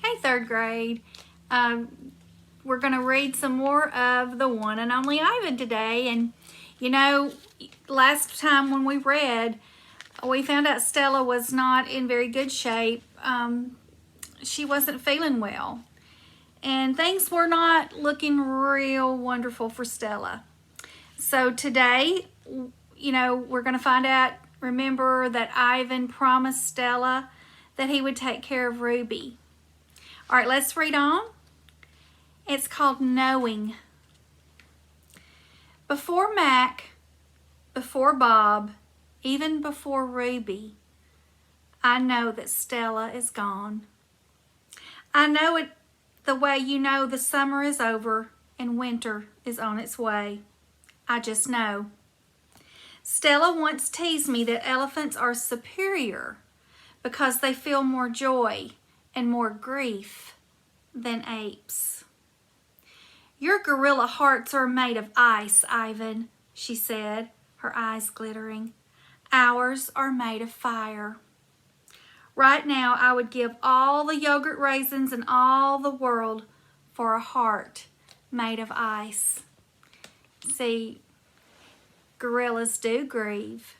Hey, third grade. We're going to read some more of The One and Only Ivan today. And, you know, last time when we read, we found out Stella was not in very good shape. She wasn't feeling well. And things were not looking real wonderful for Stella. So today, you know, we're going to find out, remember that Ivan promised Stella that he would take care of Ruby. All right, let's read on. It's called Knowing. Before Mac, before Bob, even before Ruby, I know that Stella is gone. I know it the way you know the summer is over and winter is on its way. I just know. Stella once teased me that elephants are superior because they feel more joy and more grief than apes. Your gorilla hearts are made of ice, Ivan, she said, her eyes glittering. Ours are made of fire. Right now, I would give all the yogurt raisins in all the world for a heart made of ice. See, gorillas do grieve.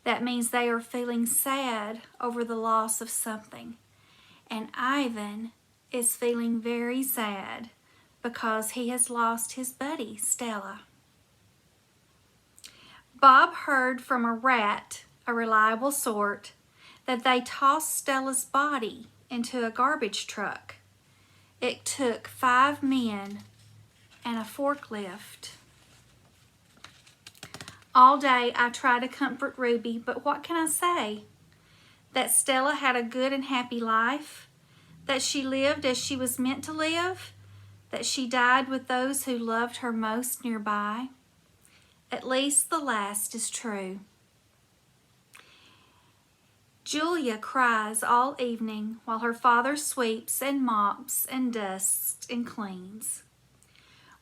That means they are feeling sad over the loss of something. And Ivan is feeling very sad because he has lost his buddy, Stella. Bob heard from a rat, a reliable sort, that they tossed Stella's body into a garbage truck. It took 5 men and a forklift. All day I tried to comfort Ruby, but what can I say? That Stella had a good and happy life, that she lived as she was meant to live, that she died with those who loved her most nearby. At least the last is true. Julia cries all evening while her father sweeps and mops and dusts and cleans.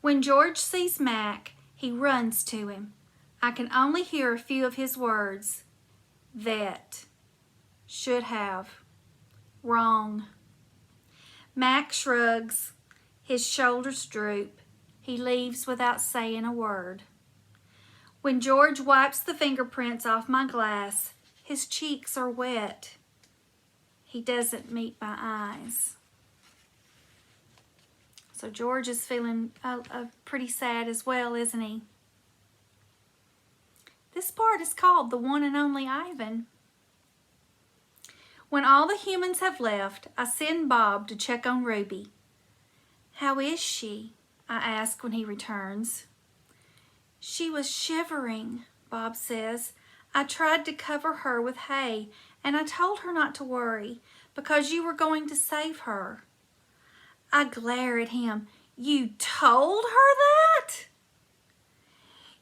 When George sees Mac, he runs to him. I can only hear a few of his words. Vet. Should have. Wrong. Mac shrugs. His shoulders droop. He leaves without saying a word. When George wipes the fingerprints off my glass, his cheeks are wet. He doesn't meet my eyes. So George is feeling pretty sad as well, isn't he? This part is called The One and Only Ivan. When all the humans have left, I send Bob to check on Ruby. How is she? I ask when he returns. She was shivering, Bob says. I tried to cover her with hay, and I told her not to worry because you were going to save her. I glare at him. You told her that?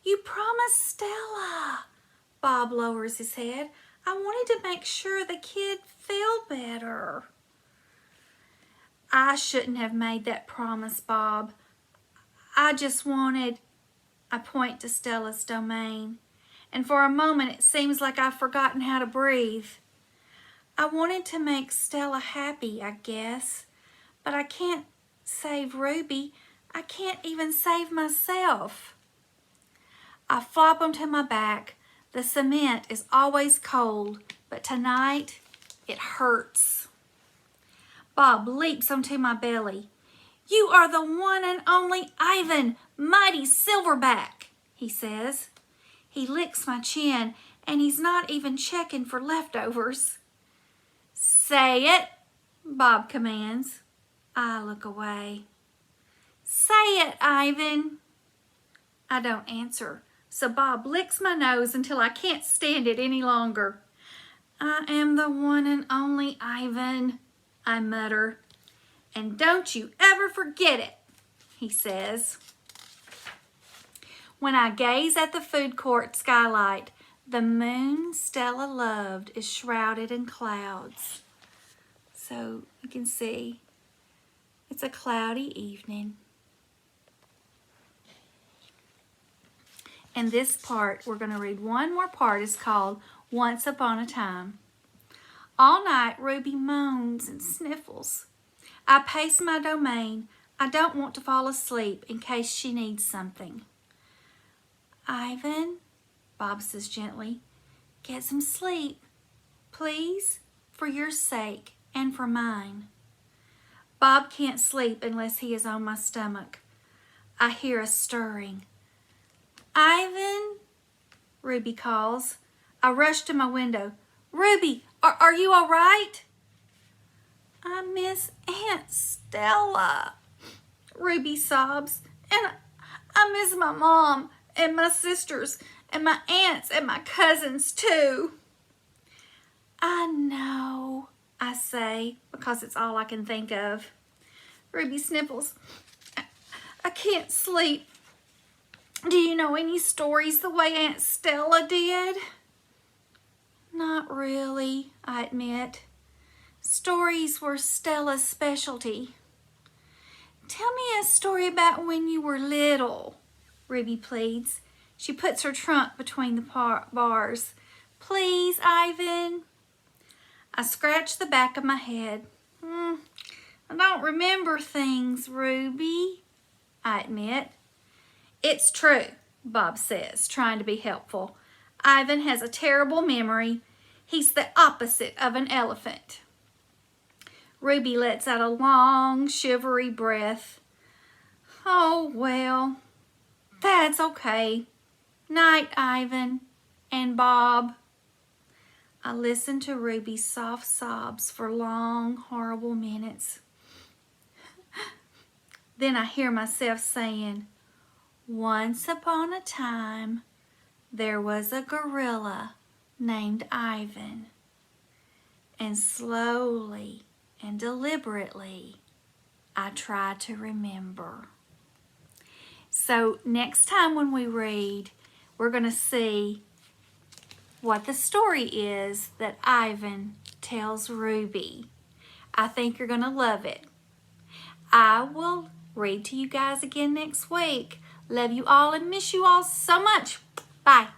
You promised Stella. Bob lowers his head. I wanted to make sure the kid felt better. I shouldn't have made that promise, Bob. I just wanted... I point to Stella's domain, and for a moment it seems like I've forgotten how to breathe. I wanted to make Stella happy, I guess, but I can't save Ruby. I can't even save myself. I flop onto my back. The cement is always cold, but tonight it hurts. Bob leaps onto my belly. You are the one and only Ivan, mighty Silverback, he says. He licks my chin, and he's not even checking for leftovers. Say it, Bob commands. I look away. Say it, Ivan. I don't answer, so Bob licks my nose until I can't stand it any longer. I am the one and only Ivan, I mutter. And don't you ever forget it, he says. When I gaze at the food court skylight, the moon Stella loved is shrouded in clouds. So you can see it's a cloudy evening. And this part, we're going to read one more part, is called Once Upon a Time. All night, Ruby moans and sniffles. I pace my domain. I don't want to fall asleep in case she needs something. Ivan, Bob says gently, get some sleep, please, for your sake and for mine. Bob can't sleep unless he is on my stomach. I hear a stirring. Ivan, Ruby calls. I rush to my window. Ruby, are you all right? I miss Aunt Stella, Ruby sobs, and I miss my mom and my sisters and my aunts and my cousins too. I know, I say, because it's all I can think of. Ruby sniffles. I can't sleep. Do you know any stories the way Aunt Stella did? Not really, I admit. Stories were Stella's specialty. Tell me a story about when you were little, Ruby pleads. She puts her trunk between the bars. Please, Ivan. I scratch the back of my head. I don't remember things, Ruby, I admit. It's true, Bob says, trying to be helpful. Ivan has a terrible memory. He's the opposite of an elephant. Ruby lets out a long, shivery breath. Oh, well, that's okay. Night, Ivan and Bob. I listen to Ruby's soft sobs for long, horrible minutes. Then I hear myself saying, once upon a time, there was a gorilla named Ivan. And slowly and deliberately, I try to remember. So next time when we read, we're going to see what the story is that Ivan tells Ruby. I think you're going to love it. I will read to you guys again next week. Love you all and miss you all so much. Bye.